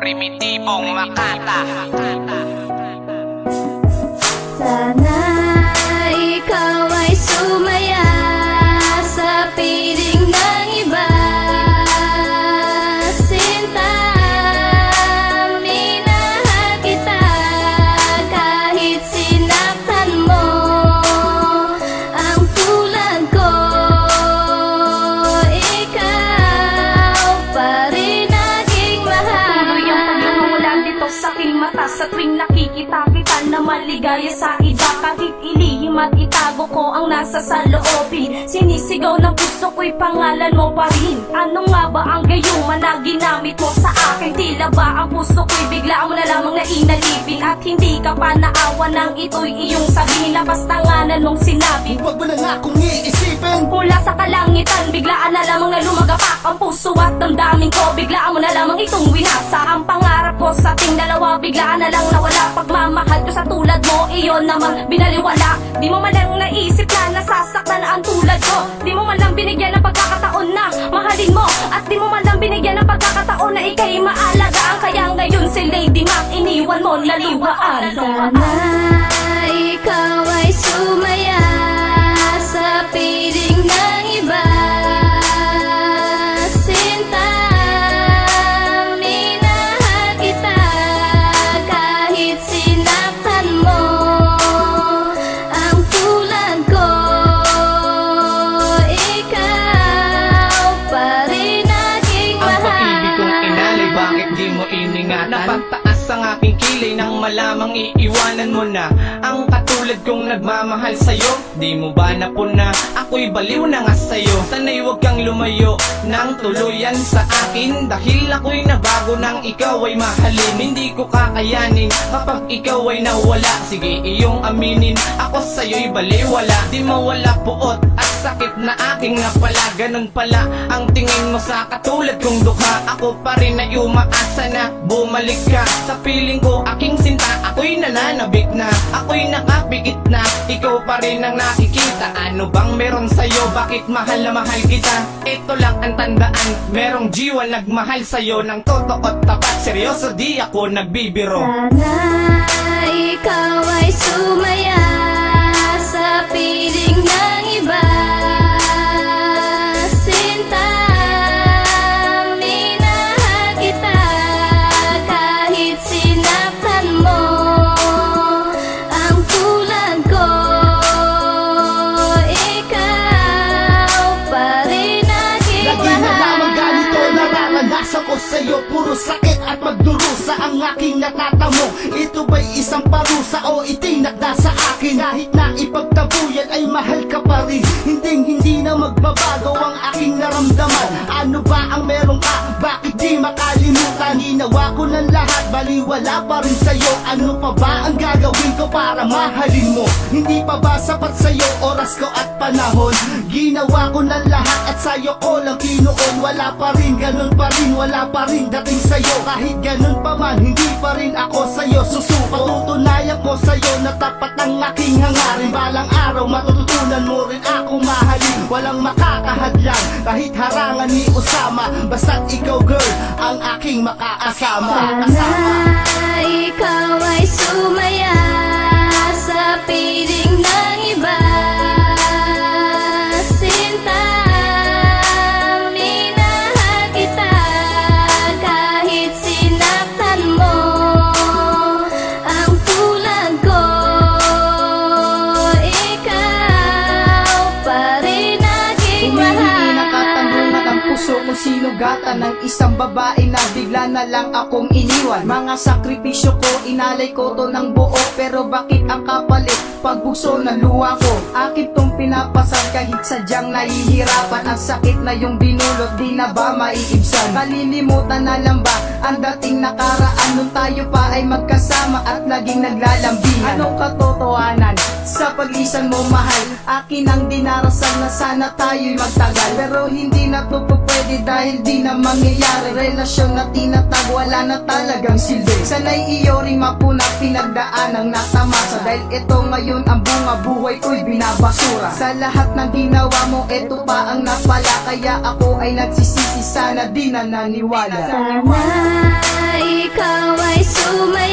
Primitibong Makata. Sana ikaw ay sumaya sa piling ng iba. Sinta, minahal kita kahit sinaktan mo. Ang tulad ko, ikaw pa rin aking mahal. Tuloy ang pagmamula dito sa aking mata sa tuwing nakikita kita na maligaya sa iba. Kahit ilihim at itago ko ang nasa saloobin, sinisigaw ng puso ko'y pangalan mo pa rin. Ano nga ba ang gayuma na ginamit mo sa akin? Tila ba ang puso ko'y bigla mo na lamang na inalipin, at hindi ka pa naawa nang ito'y iyong sabihin. Lapastanganan mong sinabi, huwag mo na nga kong iisipin. mula sa kalangitan, biglaan na lamang na lumagapak ang puso at damdamin ko. Biglaan mo na lamang itong winasa ang pangarap ko sa ating dalawa. Biglaan na lang nawala pagmamahal ko sa tulad mo, iyon naman binaliwala. Di mo man lang naisip na nasasaktan ang tulad ko. Di mo man lang binigyan ng pagkakataon na mahalin mo, at di mo man lang binigyan ng pagkakataon na ika'y maalagaan. Kaya ngayon si Lady Mac iniwan mo naliwaan. Sana ikaw ay sumaya sa piling ng iba. Sinta, minahal kita kahit sinaktan mo. Ang tulad ko, ikaw pa rin aking Ang mahal. pag-ibig kong inalay, bakit di mo iningatan? Napagtaas ang aking kilay nang malamang iiwanan mo na ang katulad kong nagmamahal sa'yo. Di mo ba napuna? Ako'y baliw na nga sa'yo. Sana'y huwag kang lumayo nang tuluyan sa akin, dahil ako'y nabago nang ikaw ay mahalin. Hindi ko kakayanin kapag ikaw ay nawala. Sige, iyong aminin, ako sa'yo'y baliwala. Di mawala puot at sakit na aking napala. Ganun pala ang tingin mo sa katulad kong dukha. Ako pa rin ay umaasa na bumalik ka sa piling ko, aking sinta. Ako'y nananabik na, ako'y nakapikit na, ikaw pa rin ang nakikita. Ano bang meron sa'yo? Bakit mahal na mahal kita? Ito lang ang tandaan, merong jiwa nagmahal sa'yo ng totoo at tapat. Seryoso, di ako nagbibiro. Sana ikaw ay sumaya sa piling ng iba. Sinta, minahal kita kahit sinaktan mo. Ang tulad ko, ikaw pa rin aking Lagi na lamang mahal. ganito nararanasan ko sa'yo. Puro sakit at magdurusa ang aking natatamo. Ito ba'y isang parusa o itinakda sa akin? Kahit na ipagtabuyan ay mahal ka pa rin. Hindi na magbabago ang aking naramdaman. Ano ba ang meron ka? Bakit di makalimutan? Ginawa ko ng lahat, baliwala pa rin sa'yo. Ano pa ba ang gagawin ko para mahalin mo? Hindi pa ba sapat sa'yo oras ko at panahon? Ginawa ko ng lahat at sa'yo ko lang kinuon. Wala pa rin, ganun pa rin, wala pa rin dating sa'yo. Kahit ganun pa man, hindi pa rin ako sa'yo susuko. Patutunayan ko sa'yo na tapat ang aking hangarin. Balang araw matututunan mo rin ako mahalin. Walang makakahadlang kahit harangan ni Osama. Basta't ikaw girl, ang aking makaasama. Sana ikaw ay sumaya sa piling ng iba. Sinta, minahal kita kahit sinaktan mo. Ang tulad ko, ikaw pa rin aking Hindi nakatanong mahal. ang puso kung sinugatan ng isang babae na bigla na lang akong iniwan. Mga sakripisyo ko, inalay ko to ng buo, pero bakit ang kapalit? Pagbukso ng luha ko, akin tong pinapasal kahit sadyang nahihirapan. Ang sakit na yung dinulot, di na ba maiibsan? Kalilimutan na lang ba ang dating nakaraan nung tayo pa ay magkasama at naging naglalambihan? Anong katotohanan sa paglisan mo mahal? Akin ang dinarasal na sana tayo'y magtagal, pero hindi na to pwede Bakit? Dahil di na mangyayari. Relasyon na tinatag, wala na talagang silbi. Sana'y iyo ring mapuna, pinagdaan ang natamasa. Dahil ito ngayon ang bunga, buhay ko'y binabasura. Sa lahat ng ginawa mo, ito pa ang napala. Kaya ako ay nagsisisi, sana di na naniwala. Sana ikaw ay sumay